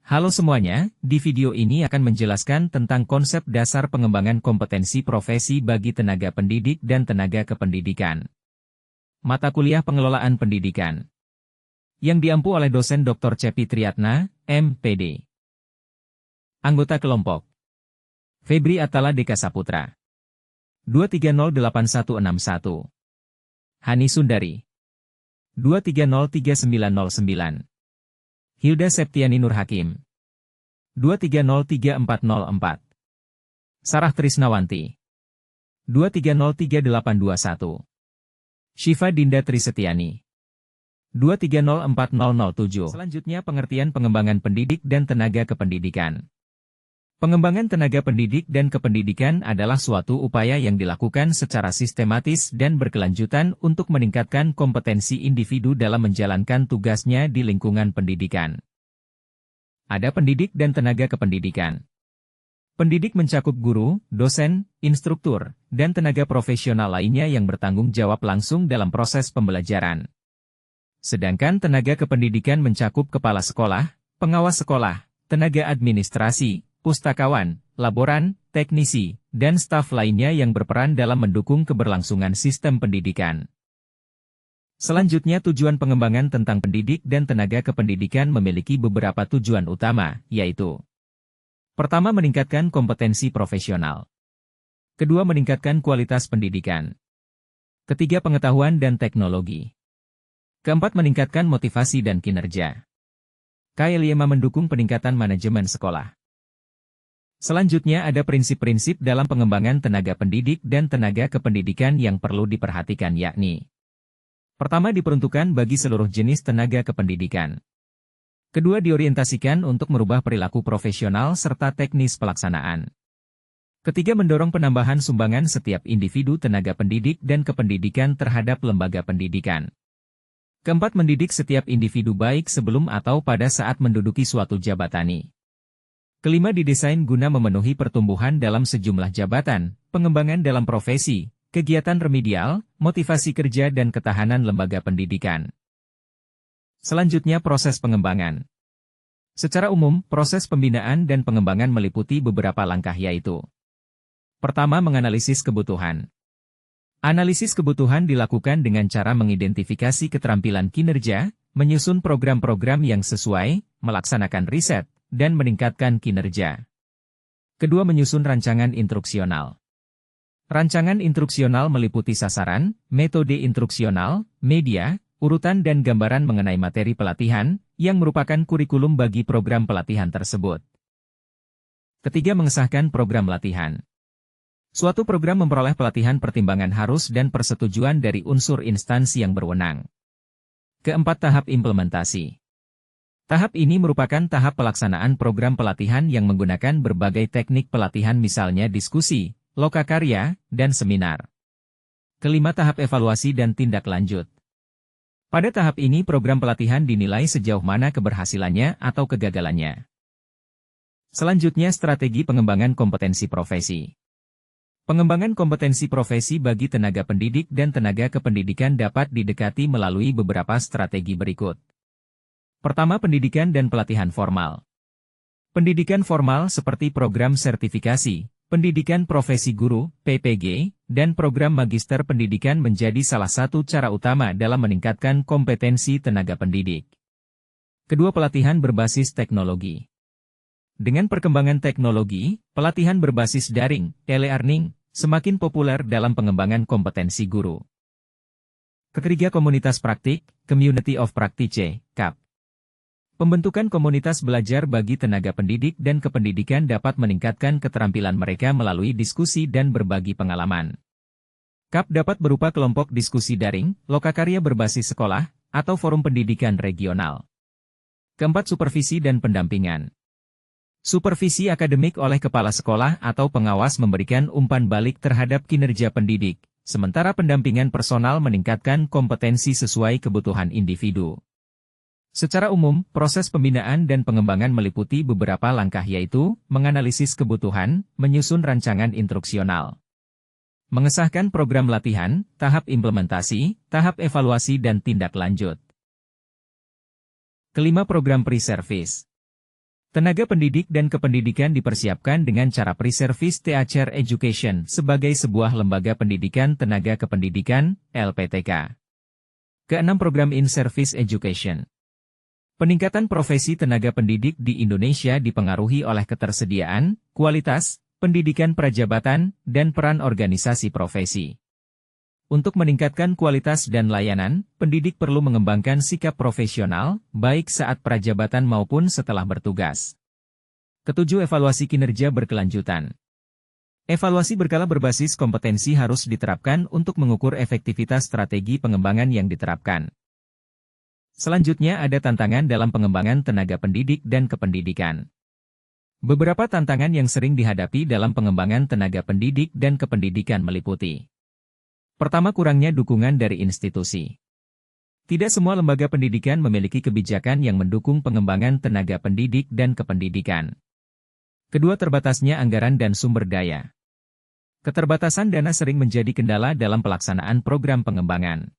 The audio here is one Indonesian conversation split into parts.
Halo semuanya, di video ini akan menjelaskan tentang konsep dasar pengembangan kompetensi profesi bagi tenaga pendidik dan tenaga kependidikan. Mata kuliah pengelolaan pendidikan. Yang diampu oleh dosen Dr. Cepi Triatna, MPD. Anggota kelompok. Febri Atala Deka Saputra. 2308161. Hani Sundari. 2303909. Hilda Septiani Nur Hakim. 2303404. Sarah Trisnawanti. 2303821. Syifa Dinda Trisetiani. 2304007. Selanjutnya pengertian pengembangan pendidik dan tenaga kependidikan. Pengembangan tenaga pendidik dan kependidikan adalah suatu upaya yang dilakukan secara sistematis dan berkelanjutan untuk meningkatkan kompetensi individu dalam menjalankan tugasnya di lingkungan pendidikan. Ada pendidik dan tenaga kependidikan. Pendidik mencakup guru, dosen, instruktur, dan tenaga profesional lainnya yang bertanggung jawab langsung dalam proses pembelajaran. Sedangkan tenaga kependidikan mencakup kepala sekolah, pengawas sekolah, tenaga administrasi, pustakawan, laboran, teknisi, dan staf lainnya yang berperan dalam mendukung keberlangsungan sistem pendidikan. Selanjutnya tujuan pengembangan tentang pendidik dan tenaga kependidikan memiliki beberapa tujuan utama, yaitu: pertama, meningkatkan kompetensi profesional. Kedua, meningkatkan kualitas pendidikan. Ketiga, pengetahuan dan teknologi. Keempat, meningkatkan motivasi dan kinerja. Kelima, mendukung peningkatan manajemen sekolah. Selanjutnya ada prinsip-prinsip dalam pengembangan tenaga pendidik dan tenaga kependidikan yang perlu diperhatikan, yakni: pertama, diperuntukkan bagi seluruh jenis tenaga kependidikan. Kedua, diorientasikan untuk merubah perilaku profesional serta teknis pelaksanaan. Ketiga, mendorong penambahan sumbangan setiap individu tenaga pendidik dan kependidikan terhadap lembaga pendidikan. Keempat, mendidik setiap individu baik sebelum atau pada saat menduduki suatu jabatan. Kelima, didesain guna memenuhi pertumbuhan dalam sejumlah jabatan, pengembangan dalam profesi, kegiatan remedial, motivasi kerja dan ketahanan lembaga pendidikan. Selanjutnya proses pengembangan. Secara umum, proses pembinaan dan pengembangan meliputi beberapa langkah, yaitu: pertama, menganalisis kebutuhan. Analisis kebutuhan dilakukan dengan cara mengidentifikasi keterampilan kinerja, menyusun program-program yang sesuai, melaksanakan riset, dan meningkatkan kinerja. Kedua, menyusun rancangan instruksional. Rancangan instruksional meliputi sasaran, metode instruksional, media, urutan dan gambaran mengenai materi pelatihan, yang merupakan kurikulum bagi program pelatihan tersebut. Ketiga, mengesahkan program latihan. Suatu program memperoleh pelatihan pertimbangan harus dan persetujuan dari unsur instansi yang berwenang. Keempat, tahap implementasi. Tahap ini merupakan tahap pelaksanaan program pelatihan yang menggunakan berbagai teknik pelatihan, misalnya diskusi, lokakarya, dan seminar. Kelima, tahap evaluasi dan tindak lanjut. Pada tahap ini program pelatihan dinilai sejauh mana keberhasilannya atau kegagalannya. Selanjutnya, strategi pengembangan kompetensi profesi. Pengembangan kompetensi profesi bagi tenaga pendidik dan tenaga kependidikan dapat didekati melalui beberapa strategi berikut. Pertama, pendidikan dan pelatihan formal. Pendidikan formal seperti program sertifikasi, pendidikan profesi guru, PPG, dan program magister pendidikan menjadi salah satu cara utama dalam meningkatkan kompetensi tenaga pendidik. Kedua, pelatihan berbasis teknologi. Dengan perkembangan teknologi, pelatihan berbasis daring, e-learning, semakin populer dalam pengembangan kompetensi guru. Ketiga, komunitas praktik, Community of Practice, CAP. Pembentukan komunitas belajar bagi tenaga pendidik dan kependidikan dapat meningkatkan keterampilan mereka melalui diskusi dan berbagi pengalaman. CAP dapat berupa kelompok diskusi daring, lokakarya berbasis sekolah, atau forum pendidikan regional. Keempat, supervisi dan pendampingan. Supervisi akademik oleh kepala sekolah atau pengawas memberikan umpan balik terhadap kinerja pendidik, sementara pendampingan personal meningkatkan kompetensi sesuai kebutuhan individu. Secara umum, proses pembinaan dan pengembangan meliputi beberapa langkah, yaitu: menganalisis kebutuhan, menyusun rancangan instruksional, mengesahkan program latihan, tahap implementasi, tahap evaluasi dan tindak lanjut. Kelima, program pre-service. Tenaga pendidik dan kependidikan dipersiapkan dengan cara pre-service teacher education sebagai sebuah lembaga pendidikan tenaga kependidikan, LPTK. Keenam, program in-service education. Peningkatan profesi tenaga pendidik di Indonesia dipengaruhi oleh ketersediaan, kualitas, pendidikan prajabatan, dan peran organisasi profesi. Untuk meningkatkan kualitas dan layanan, pendidik perlu mengembangkan sikap profesional, baik saat prajabatan maupun setelah bertugas. Ketujuh, evaluasi kinerja berkelanjutan. Evaluasi berkala berbasis kompetensi harus diterapkan untuk mengukur efektivitas strategi pengembangan yang diterapkan. Selanjutnya ada tantangan dalam pengembangan tenaga pendidik dan kependidikan. Beberapa tantangan yang sering dihadapi dalam pengembangan tenaga pendidik dan kependidikan meliputi: pertama, kurangnya dukungan dari institusi. Tidak semua lembaga pendidikan memiliki kebijakan yang mendukung pengembangan tenaga pendidik dan kependidikan. Kedua, terbatasnya anggaran dan sumber daya. Keterbatasan dana sering menjadi kendala dalam pelaksanaan program pengembangan.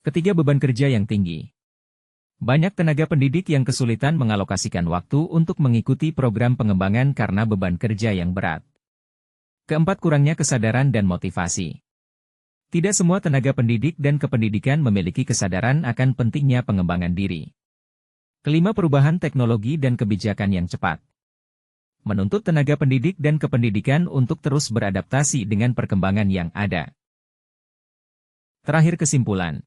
Ketiga, beban kerja yang tinggi. Banyak tenaga pendidik yang kesulitan mengalokasikan waktu untuk mengikuti program pengembangan karena beban kerja yang berat. Keempat, kurangnya kesadaran dan motivasi. Tidak semua tenaga pendidik dan kependidikan memiliki kesadaran akan pentingnya pengembangan diri. Kelima, perubahan teknologi dan kebijakan yang cepat. Menuntut tenaga pendidik dan kependidikan untuk terus beradaptasi dengan perkembangan yang ada. Terakhir, kesimpulan.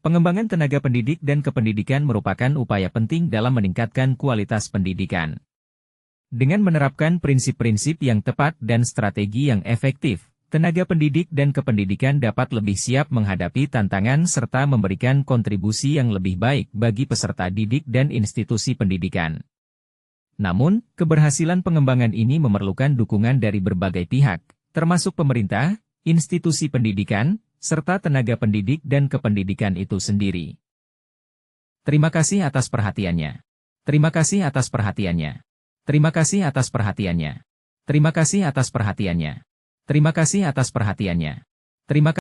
Pengembangan tenaga pendidik dan kependidikan merupakan upaya penting dalam meningkatkan kualitas pendidikan. Dengan menerapkan prinsip-prinsip yang tepat dan strategi yang efektif, tenaga pendidik dan kependidikan dapat lebih siap menghadapi tantangan serta memberikan kontribusi yang lebih baik bagi peserta didik dan institusi pendidikan. Namun, keberhasilan pengembangan ini memerlukan dukungan dari berbagai pihak, termasuk pemerintah, institusi pendidikan, serta tenaga pendidik dan kependidikan itu sendiri. Terima kasih atas perhatiannya. Terima kasih atas perhatiannya. Terima kasih atas perhatiannya. Terima kasih atas perhatiannya. Terima kasih atas perhatiannya. Terima kasih.